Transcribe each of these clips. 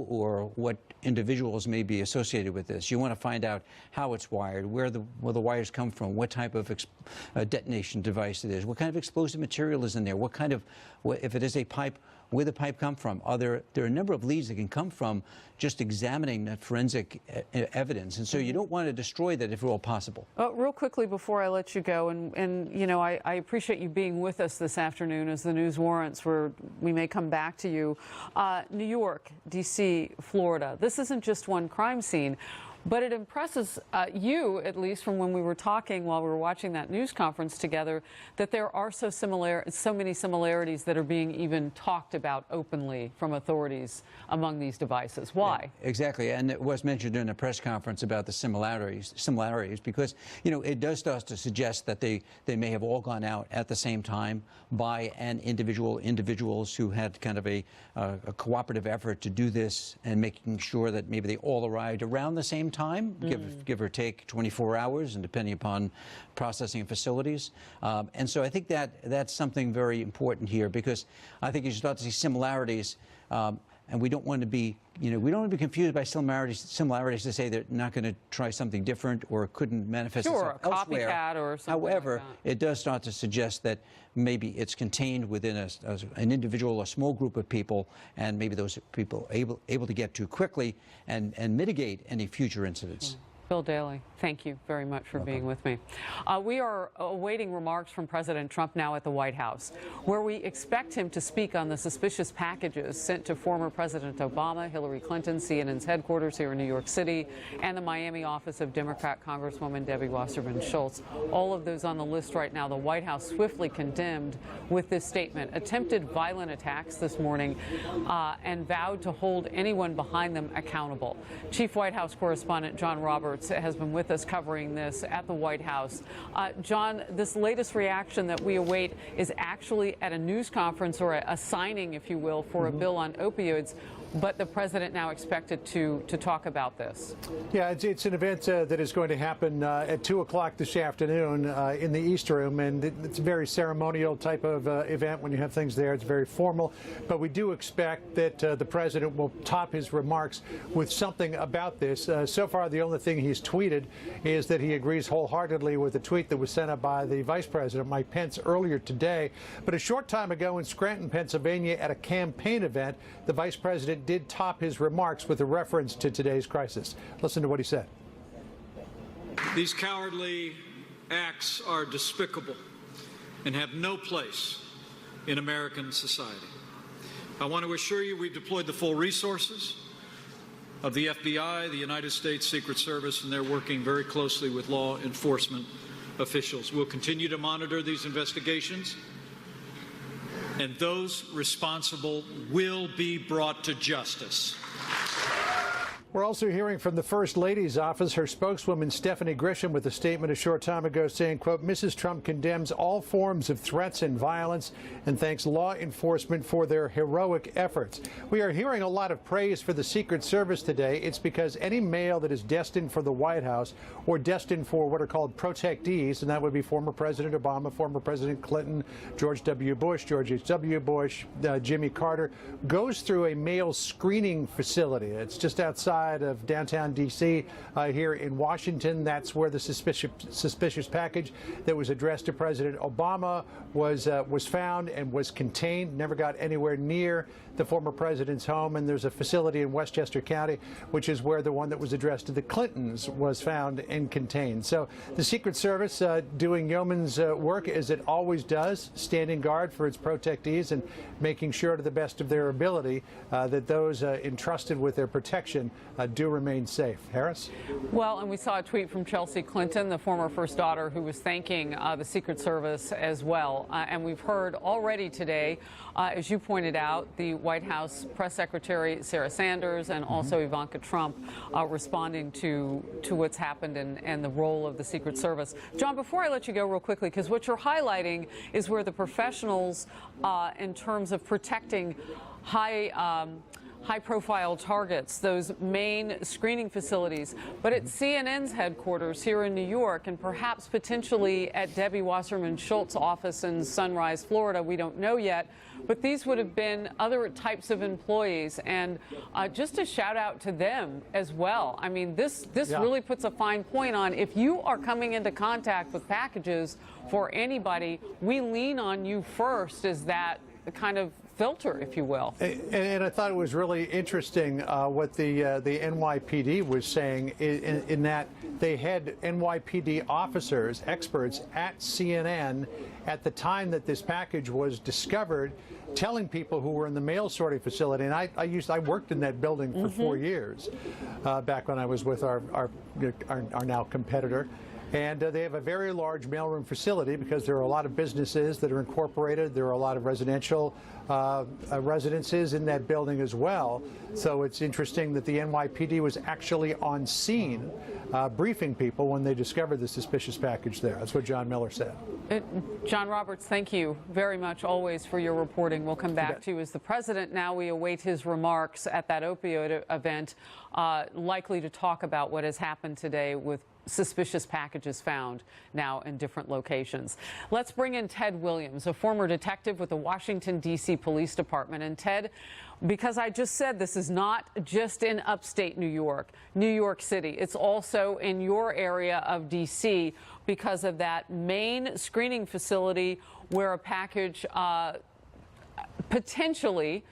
or what individuals may be associated with this. You want to find out how it's wired, where the wires come from, what type of detonation device it is, what kind of explosive material is in there, if it is a pipe, where the pipe come from. There are a number of leads that can come from just examining that forensic evidence, and so you don't want to destroy that if at all possible. Real quickly before I let you go, and you know, I appreciate you being with us this afternoon as the news warrants, where we may come back to you. New York, D.C., Florida. This isn't just one crime scene. But it impresses you, at least from when we were talking while we were watching that news conference together, that there are so many similarities that are being even talked about openly from authorities among these devices. Why? Yeah, exactly, and it was mentioned in a press conference about the similarities because, you know, it does start to suggest that they may have all gone out at the same time by individuals who had kind of a cooperative effort to do this, and making sure that maybe they all arrived around the same time, give or take 24 hours, and depending upon processing facilities. And so I think that's something very important here, because I think you start to see similarities, and we don't want to be, we don't want to be confused by similarities to say they're not going to try something different or couldn't manifest itself elsewhere. Copycat or something. However, like that. It does start to suggest that maybe it's contained within an individual, a small group of people, and maybe those people able to get to quickly and mitigate any future incidents. Bill Daley, thank you very much for being with me. We are awaiting remarks from President Trump now at the White House, where we expect him to speak on the suspicious packages sent to former President Obama, Hillary Clinton, CNN's headquarters here in New York City, and the Miami office of Democrat Congresswoman Debbie Wasserman Schultz. All of those on the list right now. The White House swiftly condemned with this statement attempted violent attacks this morning and vowed to hold anyone behind them accountable. Chief White House correspondent John Roberts has been with us covering this at the White House. John, this latest reaction that we await is actually at a news conference, or a signing, if you will, for a bill on opioids. But the president now expected to talk about this. Yeah, it's an event that is going to happen at 2 o'clock this afternoon in the East Room, and it's a very ceremonial type of event. When you have things there, it's very formal. But we do expect that the president will top his remarks with something about this. So far, the only thing he's tweeted is that he agrees wholeheartedly with the tweet that was sent up by the Vice President, Mike Pence, earlier today. But a short time ago in Scranton, Pennsylvania, at a campaign event, the Vice President did top his remarks with a reference to today's crisis. Listen to what he said. These cowardly acts are despicable and have no place in American society. I want to assure you we've deployed the full resources of the FBI, the United States Secret Service, and they're working very closely with law enforcement officials. We'll continue to monitor these investigations, and those responsible will be brought to justice. We're also hearing from the First Lady's office, her spokeswoman Stephanie Grisham, with a statement a short time ago saying, quote, Mrs. Trump condemns all forms of threats and violence and thanks law enforcement for their heroic efforts. We are hearing a lot of praise for the Secret Service today. It's because any mail that is destined for the White House or destined for what are called protectees, and that would be former President Obama, former President Clinton, George W. Bush, George H.W. Bush, Jimmy Carter, goes through a mail screening facility. It's just outside of downtown D.C. Here in Washington. That's where the suspicious package that was addressed to President Obama was found and was contained, never got anywhere near the former president's home. And there's a facility in Westchester County, which is where the one that was addressed to the Clintons was found and contained. So the Secret Service doing yeoman's work, as it always does, standing guard for its protectees and making sure to the best of their ability that those entrusted with their protection do remain safe. Harris? Well, and we saw a tweet from Chelsea Clinton, the former first daughter, who was thanking the Secret Service as well. And we've heard already today, as you pointed out, the White House Press Secretary Sarah Sanders and also Ivanka Trump responding to what's happened and the role of the Secret Service. John, before I let you go real quickly, because what you're highlighting is where the professionals in terms of protecting high high-profile targets, those main screening facilities. But at CNN's headquarters here in New York, and perhaps potentially at Debbie Wasserman Schultz's office in Sunrise, Florida, we don't know yet, but these would have been other types of employees. And just a shout out to them as well. I mean, this really puts a fine point on, if you are coming into contact with packages for anybody, we lean on you first as that kind of filter, if you will. And I thought it was really interesting what the NYPD was saying in that they had NYPD officers, experts at CNN at the time that this package was discovered, telling people who were in the mail sorting facility. And I worked in that building for 4 years back when I was with our now competitor. And they have a very large mailroom facility because there are a lot of businesses that are incorporated. There are a lot of residential residences in that building as well. So it's interesting that the NYPD was actually on scene briefing people when they discovered the suspicious package there. That's what John Miller said. John Roberts, thank you very much always for your reporting. We'll come back to you as the president. Now we await his remarks at that opioid event, likely to talk about what has happened today with suspicious packages found now in different locations. Let's bring in Ted Williams, a former detective with the Washington, D.C. Police Department. And Ted, because I just said this is not just in upstate New York City, it's also in your area of D.C. because of that main screening facility where a package potentially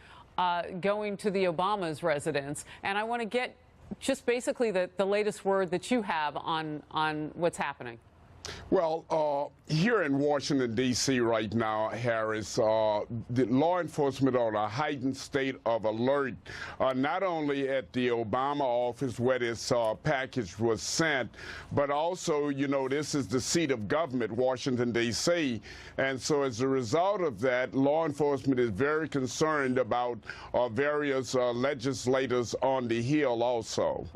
going to the Obama's residence. And I want to get just basically the latest word that you have on what's happening. Well, here in Washington, D.C. right now, Harris, the law enforcement are in a heightened state of alert, not only at the Obama office where this package was sent, but also, you know, this is the seat of government, Washington, D.C. And so as a result of that, law enforcement is very concerned about various legislators on the Hill also.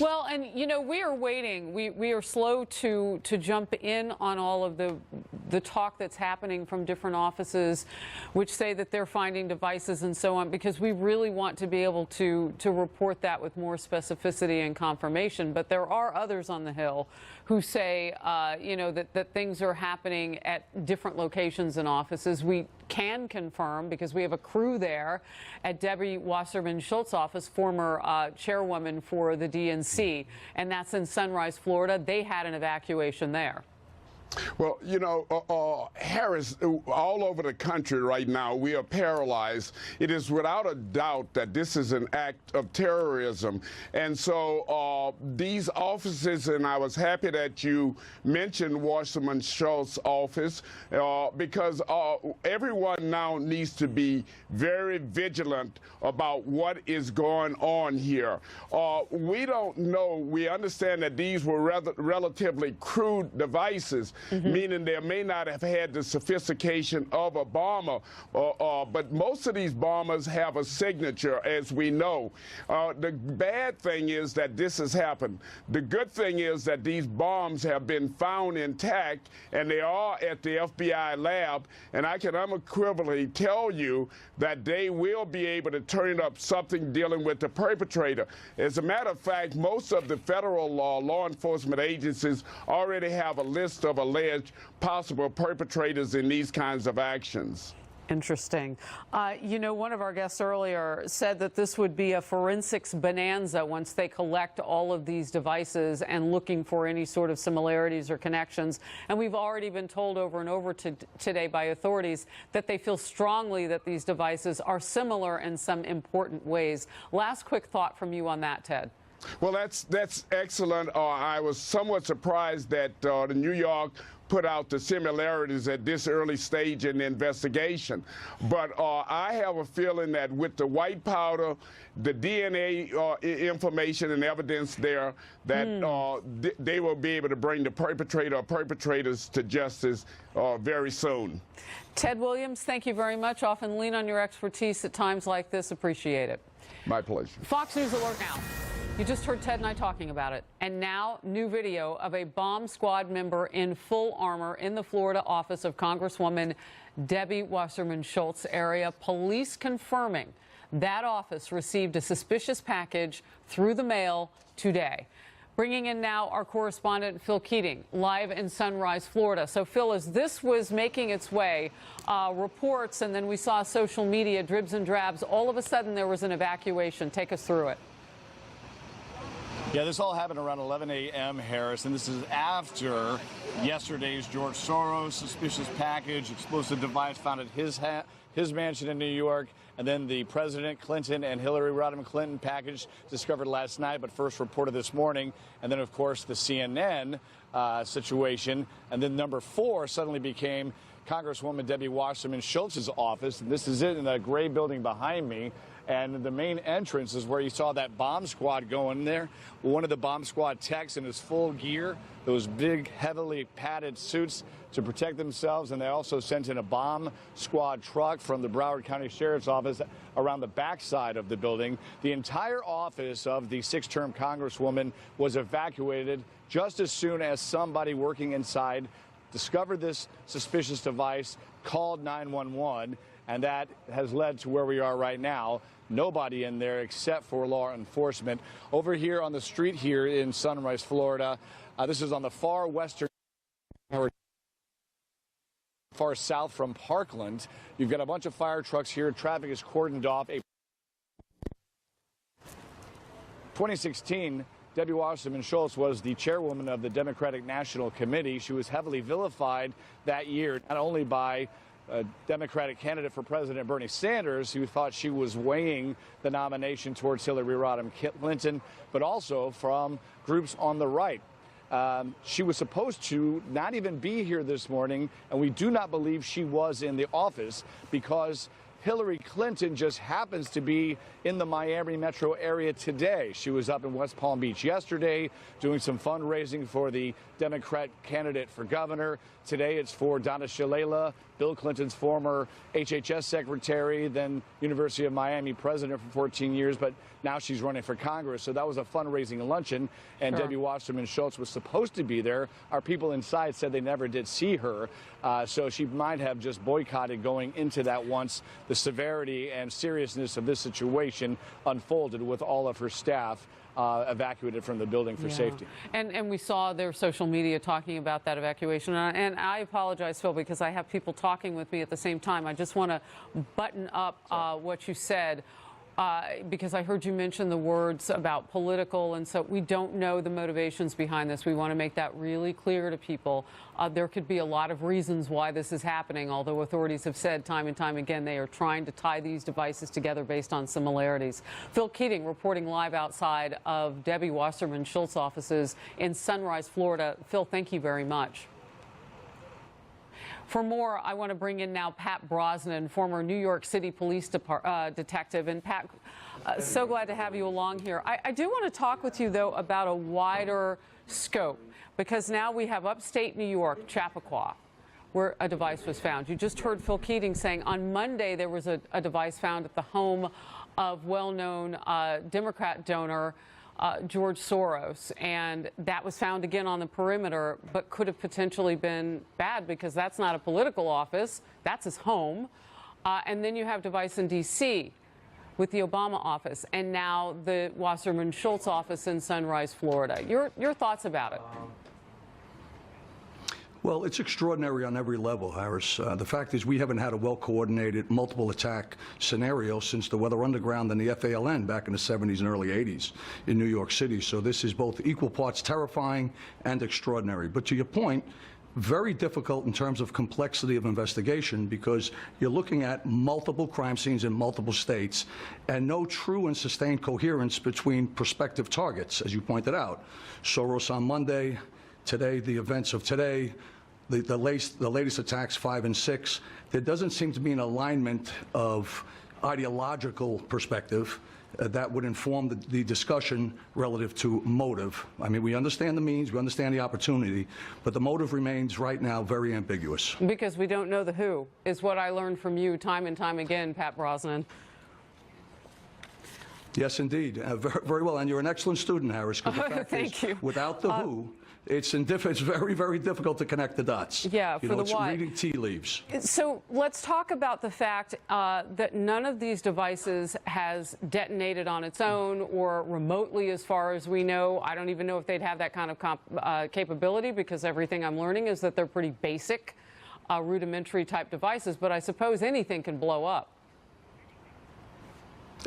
Well, and, you know, we are waiting. We are slow to jump in on all of the talk that's happening from different offices which say that they're finding devices and so on, because we really want to be able to report that with more specificity and confirmation. But there are others on the Hill who say, you know, that things are happening at different locations and offices. We can confirm, because we have a crew there at Debbie Wasserman Schultz's office, former chairwoman for the DNC, and that's in Sunrise, Florida. They had an evacuation there. Well, you know, Harris, all over the country right now, we are paralyzed. It is without a doubt that this is an act of terrorism. And so these offices, and I was happy that you mentioned Wasserman Schultz's office, because everyone now needs to be very vigilant about what is going on here. We don't know. We understand that these were relatively crude devices, meaning they may not have had the sophistication of a bomber, but most of these bombers have a signature, as we know. The bad thing is that this has happened. The good thing is that these bombs have been found intact, and they are at the FBI lab, and I can unequivocally tell you that they will be able to turn up something dealing with the perpetrator. As a matter of fact, most of the federal law enforcement agencies already have a list of alleged possible perpetrators in these kinds of actions. Interesting. You know, one of our guests earlier said that this would be a forensics bonanza once they collect all of these devices and looking for any sort of similarities or connections. And we've already been told over and over today by authorities that they feel strongly that these devices are similar in some important ways. Last quick thought from you on that, Ted. Well, that's excellent. I was somewhat surprised that the New York put out the similarities at this early stage in the investigation. But I have a feeling that with the white powder, the DNA information and evidence there, that they will be able to bring the perpetrator or perpetrators to justice very soon. Ted Williams, thank you very much. Often lean on your expertise at times like this. Appreciate it. My pleasure. Fox News Alert now. You just heard Ted and I talking about it. And now, new video of a bomb squad member in full armor in the Florida office of Congresswoman Debbie Wasserman Schultz area. Police confirming That office received a suspicious package through the mail today. Bringing in now our correspondent, Phil Keating, live in Sunrise, Florida. So, Phil, as this was making its way, reports, and then we saw social media dribs and drabs, all of a sudden there was an evacuation. Take us through it. Yeah, this all happened around 11 a.m., Harris, and this is after yesterday's George Soros suspicious package, explosive device found at his mansion in New York, and then the President Clinton and Hillary Rodham Clinton package discovered last night, but first reported this morning, and then, of course, the CNN situation, and then number 4 suddenly became Congresswoman Debbie Wasserman Schultz's office, and this is it in the gray building behind me. And the main entrance is where you saw that bomb squad go in there. One of the bomb squad techs in his full gear, those big, heavily padded suits to protect themselves. And they also sent in a bomb squad truck from the Broward County Sheriff's Office around the backside of the building. The entire office of the 6-term Congresswoman was evacuated just as soon as somebody working inside discovered this suspicious device, called 911. And that has led to where we are right now. Nobody in there except for law enforcement. Over here on the street here in Sunrise, Florida, this is on the far western, far south from Parkland. You've got a bunch of fire trucks here. Traffic is cordoned off. 2016, Debbie Wasserman Schultz was the chairwoman of the Democratic National Committee. She was heavily vilified that year, not only by a Democratic candidate for President Bernie Sanders, who thought she was weighing the nomination towards Hillary Rodham Clinton, but also from groups on the right. She was supposed to not even be here this morning, and we do not believe she was in the office because Hillary Clinton just happens to be in the Miami metro area today. She was up in West Palm Beach yesterday doing some fundraising for the Democrat candidate for governor. Today it's for Donna Shalala, Bill Clinton's former HHS secretary, then University of Miami president for 14 years, but now she's running for Congress. So that was a fundraising luncheon, and Sure. Debbie Wasserman Schultz was supposed to be there. Our people inside said they never did see her, so she might have just boycotted going into that once the severity and seriousness of this situation unfolded with all of her staff evacuated from the building for safety. And we saw their social media talking about that evacuation. And I apologize, Phil, because I have people talking with me at the same time. I just want to button up what you said. Because I heard you mention the words about political, and so we don't know the motivations behind this. We want to make that really clear to people. There could be a lot of reasons why this is happening, although authorities have said time and time again they are trying to tie these devices together based on similarities. Phil Keating reporting live outside of Debbie Wasserman Schultz offices in Sunrise, Florida. Phil, thank you very much. For more, I want to bring in now Pat Brosnan, former New York City Police detective. And Pat, so glad to have you along here. I do want to talk with you, though, about a wider scope, because now we have upstate New York, Chappaqua, where a device was found. You just heard Phil Keating saying on Monday there was a device found at the home of well-known Democrat donor George Soros, and that was found again on the perimeter, but could have potentially been bad because that's not a political office, that's his home. And then you have device in D.C. with the Obama office, and now the Wasserman Schultz office in Sunrise, Florida. Your thoughts about it? Well, it's extraordinary on every level, Harris. The fact is we haven't had a well-coordinated multiple attack scenario since the Weather Underground and the FALN back in the 70s and early 80s in New York City. So this is both equal parts terrifying and extraordinary. But to your point, very difficult in terms of complexity of investigation because you're looking at multiple crime scenes in multiple states and no true and sustained coherence between prospective targets, as you pointed out. Soros on Monday, today, the events of today, the latest attacks 5 and 6, there doesn't seem to be an alignment of ideological perspective that would inform the discussion relative to motive. I mean, we understand the means, we understand the opportunity, but the motive remains right now very ambiguous. Because we don't know the who, is what I learned from you time and time again, Pat Brosnan. Yes, indeed. Very well. And you're an excellent student, Harris. 'Cause the fact Thank is, you. Without the who, It's very, very difficult to connect the dots. Yeah, for the it's what? reading tea leaves. So let's talk about the fact that none of these devices has detonated on its own or remotely, as far as we know. I don't even know if they'd have that kind of capability, because everything I'm learning is that they're pretty basic, rudimentary type devices. But I suppose anything can blow up.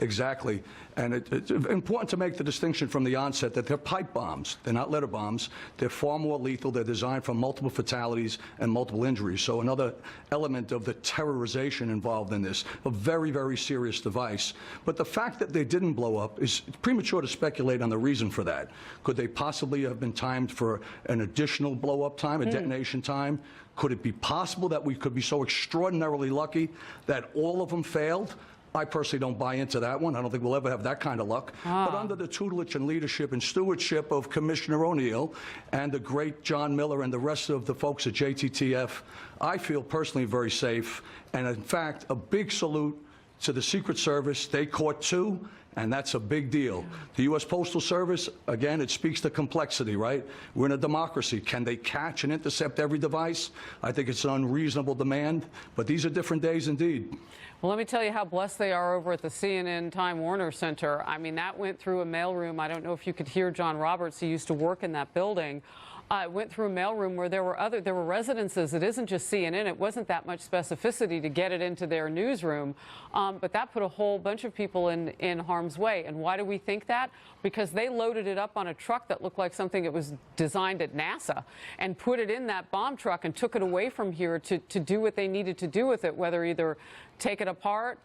Exactly. And it's important to make the distinction from the onset that they're pipe bombs. They're not letter bombs. They're far more lethal. They're designed for multiple fatalities and multiple injuries. So another element of the terrorization involved in this, a very, very serious device. But the fact that they didn't blow up is premature to speculate on the reason for that. Could they possibly have been timed for an additional blow-up time, a detonation time? Could it be possible that we could be so extraordinarily lucky that all of them failed? I personally don't buy into that one. I don't think we'll ever have that kind of luck. But under the tutelage and leadership and stewardship of Commissioner O'Neill and the great John Miller and the rest of the folks at JTTF, I feel personally very safe. And in fact, a big salute to the Secret Service. They caught 2, and that's a big deal. The U.S. Postal Service, again, it speaks to complexity, right? We're in a democracy. Can they catch and intercept every device? I think it's an unreasonable demand, but these are different days indeed. Well, let me tell you how blessed they are over at the CNN Time Warner Center. I mean, that went through a mailroom. I don't know if you could hear John Roberts. He used to work in that building. It went through a mailroom where there were residences. It isn't just CNN. It wasn't that much specificity to get it into their newsroom, but that put a whole bunch of people in harm's way. And why do we think that? Because they loaded it up on a truck that looked like something that was designed at NASA and put it in that bomb truck and took it away from here to do what they needed to do with it, whether either take it apart,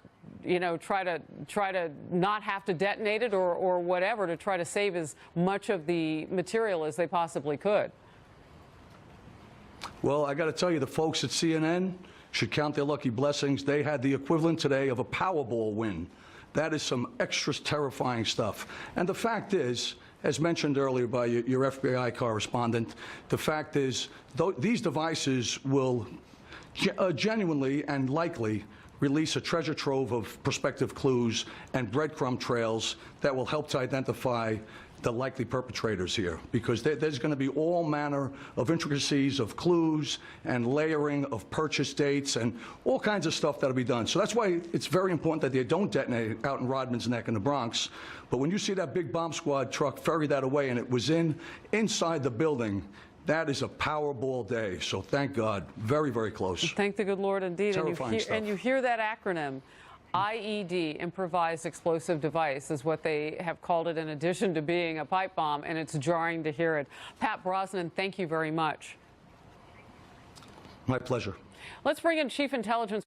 you know, try to not have to detonate it or whatever, to try to save as much of the material as they possibly could. Well, I got to tell you, the folks at CNN should count their lucky blessings. They had the equivalent today of a Powerball win. That is some extra terrifying stuff. And the fact is, as mentioned earlier by your FBI correspondent, the fact is these devices will genuinely and likely release a treasure trove of prospective clues and breadcrumb trails that will help to identify the likely perpetrators here, because there's going to be all manner of intricacies of clues and layering of purchase dates and all kinds of stuff that'll be done. So that's why it's very important that they don't detonate out in Rodman's Neck in the Bronx. But when you see that big bomb squad truck ferry that away and it was inside the building, that is a Powerball day. So thank God, very, very close. Thank the good Lord indeed. Terrifying stuff. And you hear that acronym. IED, improvised explosive device, is what they have called it, in addition to being a pipe bomb, and it's jarring to hear it. Pat Brosnan, thank you very much. My pleasure. Let's bring in Chief Intelligence